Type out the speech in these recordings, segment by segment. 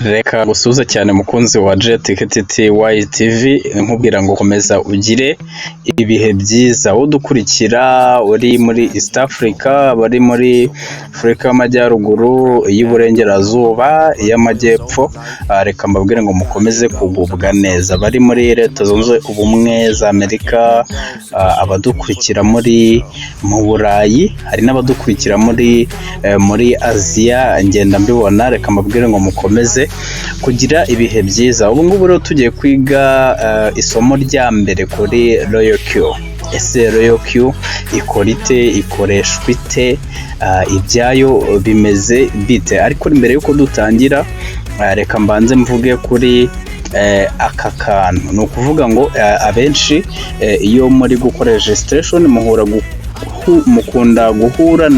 Reka gusuza cyane mukunzi wa JTKTY TV nkubwira ngo komeza ugire ibihe byiza udukurikira uri muri East Africa, bari muri Afrika y'Amajyaruguru, y'Iburengerazuba, y'Amajyepfo. Reka mbabwire ngo mukomeze kugubwa neza, bari muri Leta Zunze Ubumwe za Amerika, abadukurikira mu Burayi, hari n'abadukurikira muri Aziya, ngenda mbibona. Reka mbabwire ngo mukomeze kugira ibihe byiza. Ubu ngubu rero tugiye kwiga isomo rya mbere kuri Royal Q. Ese Royal Q ikora ite, ikoreshwa ite, ibyayo bimeze bite? Ariko mbere yuko dutangira, reka mbanze mvuge kuri aka kantu. Ni ukuvuga ngo abenshi iyo muri gukora registration mukunda guhura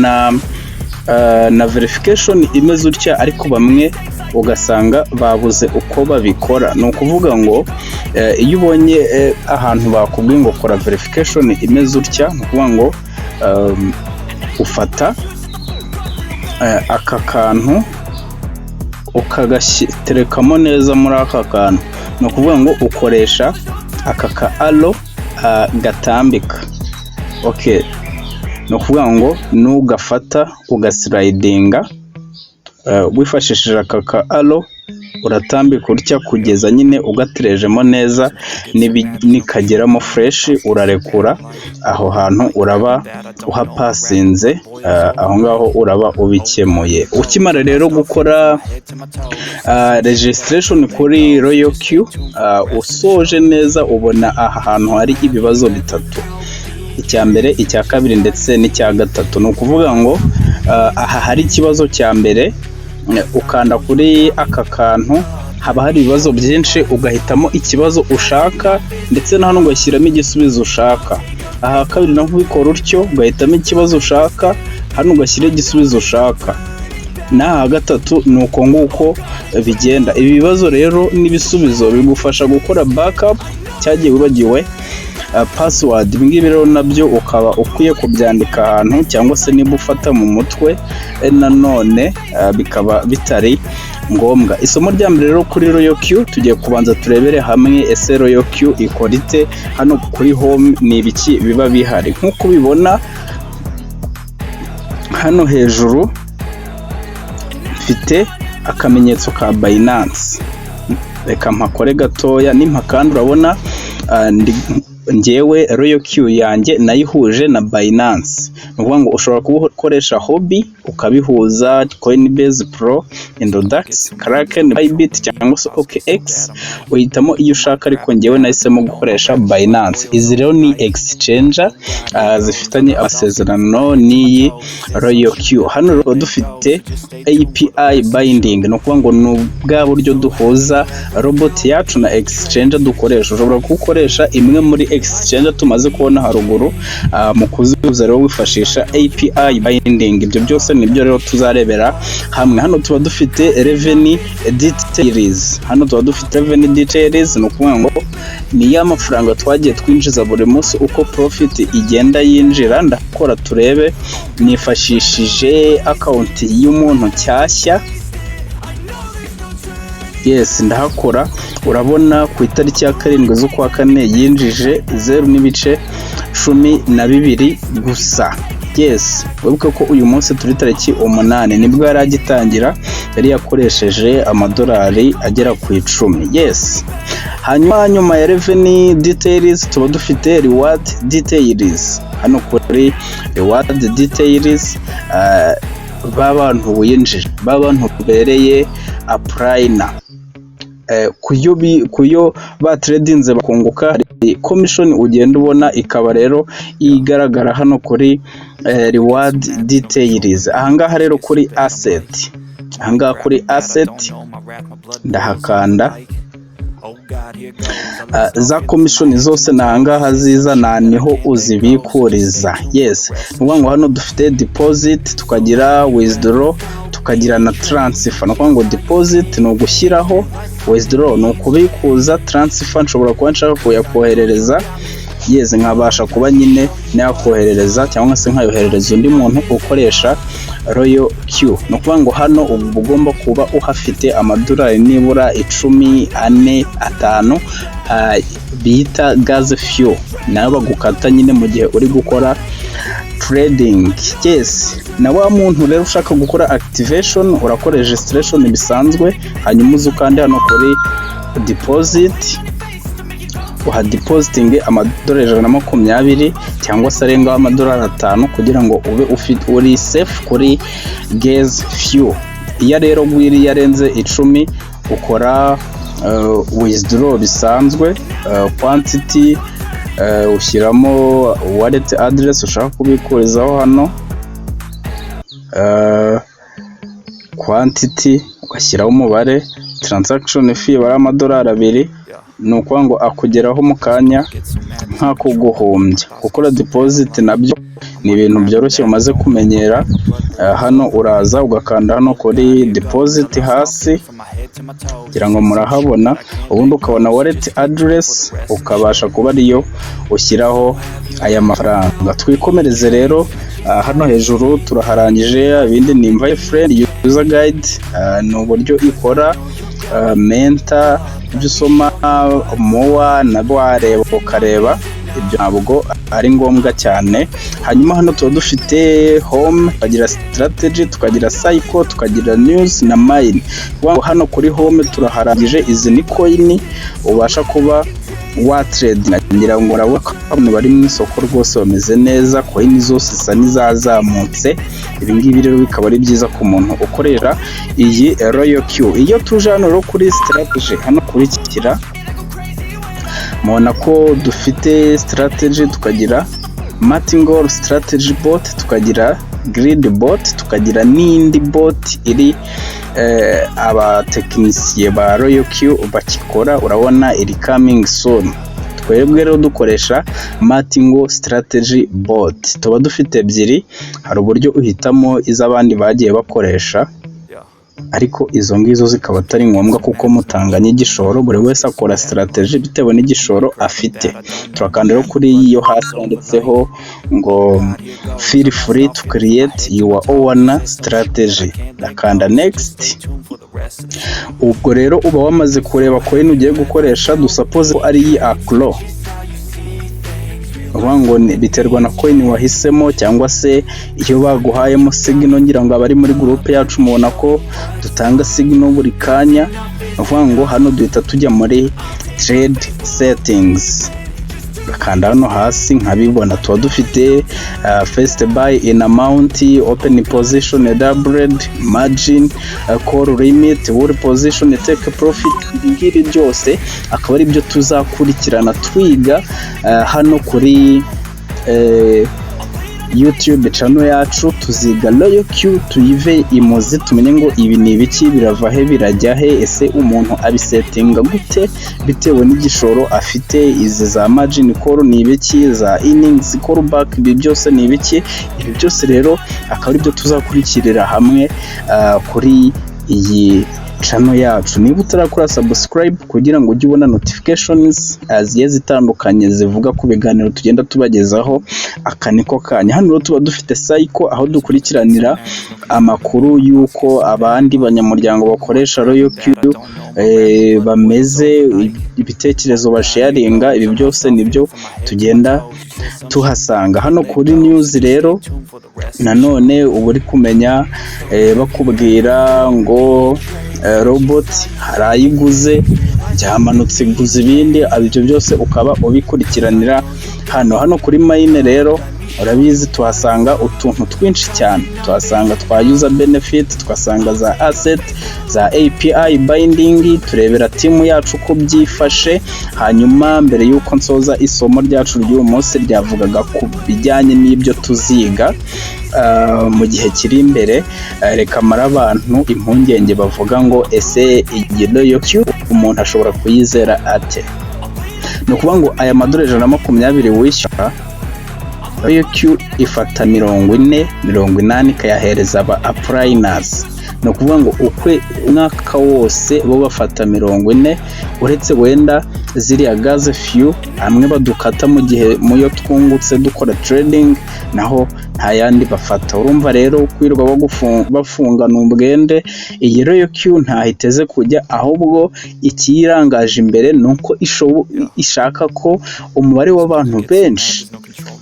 na verification imeze utya, ariko bamwe ugasanga babuze uko babikora. Ni ukuvuga ngo iyo ubonye ahantu bakubwiye ngo kora verification imeze utya, ni ukuvuga ngo ufata aka kantu ukagaterekamo neza muri aka kantu. Ni ukuvuga ngo ukoresha aka ka aro gatambika. Okay, ni ukuvuga ngo nugafata ugaslidinga wifashishije aka ka aro, uratambika utya kugeza nyine ugaterejemo neza, nikageramo fresh urarekura. Aho hantu uraba uhapasinze, aho ngaho uraba ubikemuye. Ukimara rero gukora registration kuri Royal Q, usoje neza ubona aha hantu hari ibibazo bitatu: icya mbere, icya kabiri ndetse n'icya gatatu. Ni ukuvuga ngo aha hari ikibazo cya mbere, ukanda kuri aka kantu, haba hari ibibazo byinshi, ugahitamo ikibazo ushaka ndetse na hano ugashyiramo igisubizo ushaka. Aha kabiri naho ubikora utyo, ugahitamo ikibazo ushaka, hano ugashyira igisubizo ushaka. N'aha gatatu ni uko nguko bigenda. Ibi bibazo rero n'ibisubizo bigufasha gukora backup cyagiye wibagiwe password. Ibingibi rero nabyo ukaba ukwiye kubyandika ahantu, cyangwa se niba ufata mu mutwe nanone bikaba bitari ngombwa. Isomo rya mbere rero kuri Royal Q tugiye kubanza turebere hamwe ese Royal Q ikora ite. Hano kuri home ni ibiki biba bihari. Nk'uko ubibona hano hejuru mfite akamenyetso ka Binance. Reka mpakore gatoya, nimpakanda urabona ngewe Royal Q yanjye nayihuje na Binance. Ni ukuvuga ngo ushobora gukoresha hobby ukabihuza, Coinbase Pro, Introdax, Kraken, Bybit cyangwa se OKX, uhitamo iyo ushaka. Ariko ngewe nahisemo gukoresha Binance. Izi rero ni exchange zifitanye amasezerano n'iyi Royal Q. Hano rero dufite API binding, ni ukuvuga ngo ni bwa buryo duhuza robot yacu na exchange dukoresha. Ushobora gukoresha imwe muri exchange tumaze kubona haruguru mu kuzihuza rero wifashisha API binding. Ibyo byose nibyo rero tuzarebera hamwe. Hano tuba dufite revenue details. Ni ukuvuga ngo ni ya mafaranga twagiye twinjiza buri munsi, uko profit igenda yinjira. Ndakora turebe, nifashishije account y'umuntu cyashya. Yes, ndahakora. Urabona ku itariki ya 7 z'ukwa 4 yinjije 0.12 gusa. Yes, wibuke ko uyu munsi turi tariki 8 nibwo yari agitangira, yari yakoresheje amadolari agera ku 10. Yes, hanyuma ya revenue details tuba dufite reward details. Hano kuri reward details babantu winjije, babantu bereye applyna, kuyo ba tradinze bakunguka, commission ugenda ubona ikaba rero igaragara hano kuri reward details. Ahangaha rero kuri asset, ahangaha kuri asset ndahakanda, za commission zose nahangaha ziza niho uzibikuriza. Yes, nukuvuga ngo hano dufite deposit, tukagira withdraw, tukagira na transfer. Nukuvuga ngo deposit ni ugushyiraho, withdraw ni ukubikuza, transfer nshobora kuba nshaka kuyakoherereza. Yes, nkabasha kuba nyine nakoherereza cyangwa se nkayoherereza undi muntu ukoresha Royal Q. No kuvuga ngo hano uba ugomba kuba uhafite amadolari nibura 10, 4, 5 bita gas fuel, nayo bagukata nyine mu gihe uri gukora trading. Yes, na wa muntu rero ushaka gukora activation urakora registration bisanzwe, hanyuma uzukande hano kuri deposit, uha depositing amadolari 120 cyangwa se arenga amadolari 5 kugira ngo ube uri safe kuri gas fuel. Iya rero gwiri yarenze 10 ukora withdraw bisanzwe, quantity ushyiramo wallet address ushaka kubikurizaho hano, quantity ugashyiraho umubare, transaction fee bari amadolari 2, nuko ngo akugeraho mu kanya nka kuguhombya. Gukora deposit nabyo ni ibintu byoroshye umaze kumenyera. Hano uraza ugakanda hano kuri deposit hasi kugira ngo murahabona, ubundi ukabona wallet address ukabasha kuba ariyo ushyiraho aya mafaranga. Twikomereze rero hano hejuru turaharangije, ibindi ni invite friend, user guide, ni uburyo ikora, menta, ibyo usoma mowa nabwo wareba ukareba, ibyo ntabwo ari ngombwa cyane. Hanyuma hano tuba dufite home, tukagira strategy, tukagira cycle, tukagira news na mine. Hano kuri home turaharangije, izi ni coin ubasha kuba wa trade. Ngira ngo urabona bari mu isoko rwose bameze neza, coin zose isa n'izazamutse. Ibi ngibi rero bikaba ari byiza ku muntu ukoresha iyi Royal Q. Iyo tuje hano kuri strategy, hano kurikira mubona ko dufite strategy, tukagira martingale strategy bot, tukagira grid bot, tukagira n'indi bot iri abatekinisiye ba Royal Q bakikora, urabona iri coming soon. Twebwe rero dukoresha martingale strategy bot, tuba dufite ebyiri, hari uburyo uhitamo iz'abandi bagiye bakoresha, ariko izo ngizo zikaba atari ngombwa kuko mutanganya igishoro, buri wese akora strategy bitewe n'igishoro afite. Turakanda rero kuri iyo hasi handitseho ngo feel free to create your own strategy, nakanda next. Ubwo rero uba wamaze kureba coin ugiye gukoresha, dusuppose ko ari iyi acro, ngo biterwa na coin wahisemo cyangwa se iyo baguhayemo signal. Ngira ngo abari muri groupe yacu mubona ko dutanga signal buri kanya, ngo hano duhita tujya muri trade settings, bakanda hano hasi nkabibona. Tuba dufite first buy in amount, open position, doubled margin, call limit, whole position, take profit. Ibingiri byose akaba ari byo tuzakurikirana twiga hano kuri YouTube channel yacu. Tuziga Royal Q, tuyive imuzi, tumenye ngo ibi ni ibiki, birava he birajya he, ese umuntu abisetinga gute bitewe n'igishoro afite, izi za margin call ni ibiki, za innings call back, ibi byose ni ibiki. Ibi byose rero akaba ari byo tuzakurikirira hamwe kuri iyi channel yacu. Niba utarakora subscribe kugira ngo ujye ubona notifications zigiye zitandukanye zivuga ku biganiro tugenda tubagezaho, aka niko kanya. Hano rero tuba dufite cycle, aho dukurikiranira amakuru y'uko abandi banyamuryango bakoresha Royal Q bameze, ibitekerezo basharinga, ibi byose nibyo tugenda tuhasanga. Hano kuri news rero nanone uba uri kumenya bakubwira ngo robot harayiguze, byamanutse guza ibindi, ibyo byose ukaba ubikurikiranira hano kuri mine. Rero urabizi tuhasanga utuntu twinshi cyane, tuhasanga twa user benefit, twasanga za asset, za API binding, turebera timu yacu ko byifashe. Hanyuma mbere yuko nsoza isomo ryacu ry'uyu munsi ryavugaga ku bijyanye n'ibyo tuziga mu gihe kiri imbere, reka mara abantu impungenge bavuga ngo ese iyi Royal Q umuntu ashobora kuyizera ate? Ni ukuvuga ngo aya madolari 120 wishyura, Royal Q ifata 40-80 ikayahereza aba appliers. Ni ukuvuga ngo umwaka wose bo bafata 40, uretse wenda ziriya gas fuel amwe badukata mu gihe muyo twungutse dukora trading, naho nta yandi bafata. Urumva rero kwirwa bafungana ubwende, iyi Royal Q ntahiteze kujya, ahubwo ikiyirangaje imbere nuko ishaka ko umubare w'abantu benshi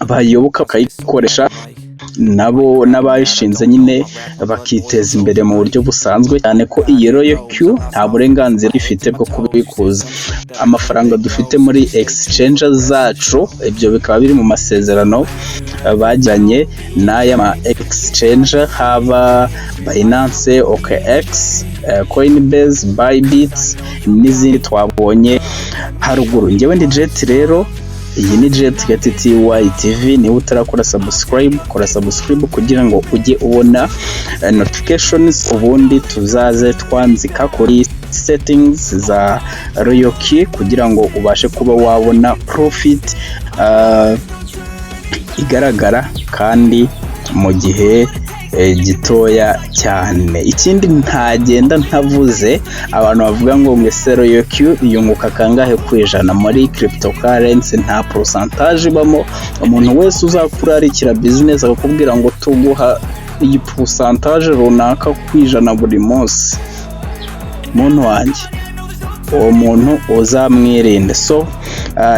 bayoboka bakayikoresha, nabo n'abayishinze nyine bakiteza imbere mu buryo busanzwe, cyane ko iyi Royal Q nta burenganzira ifite bwo kubikuza amafaranga dufite muri exchange zacu. Ibyo bikaba biri mu masezerano bajyanye n'aya ma exchange, haba Binance, OKX, Coinbase, Bybit n'izindi twabonye haruguru. Njyewe ndi Jet rero, iyi ni RW-KIGALI TV. Niba utarakora subscribe, kora subscribe kugira ngo ujye ubona notifications, ubundi tuzaze twanzika kuri settings za Royal Q kugira ngo ubashe kuba wabona profit igaragara kandi mu gihe gitoya cyane. Ikindi ntagenda ntavuze, abantu bavuga ngo mwese Royal Q yunguka kangahe kwijana muri cryptocurrency, nta percentage ibamo. Umuntu wese uzakurarikira business akakubwira ngo tuguha iyi percentage runaka kwijana buri munsi, muntu wanjye uwo muntu uzamwirinde. So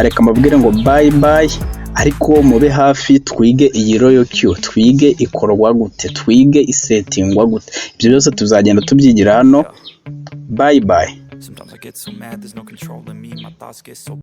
reka mbabwire ngo bye bye, ariko mube hafi twige iyi Royal Q, twige ikorwa gute, twige isetingwa gute. Ibyo byose tuzagenda tubyigira hano. Bye bye.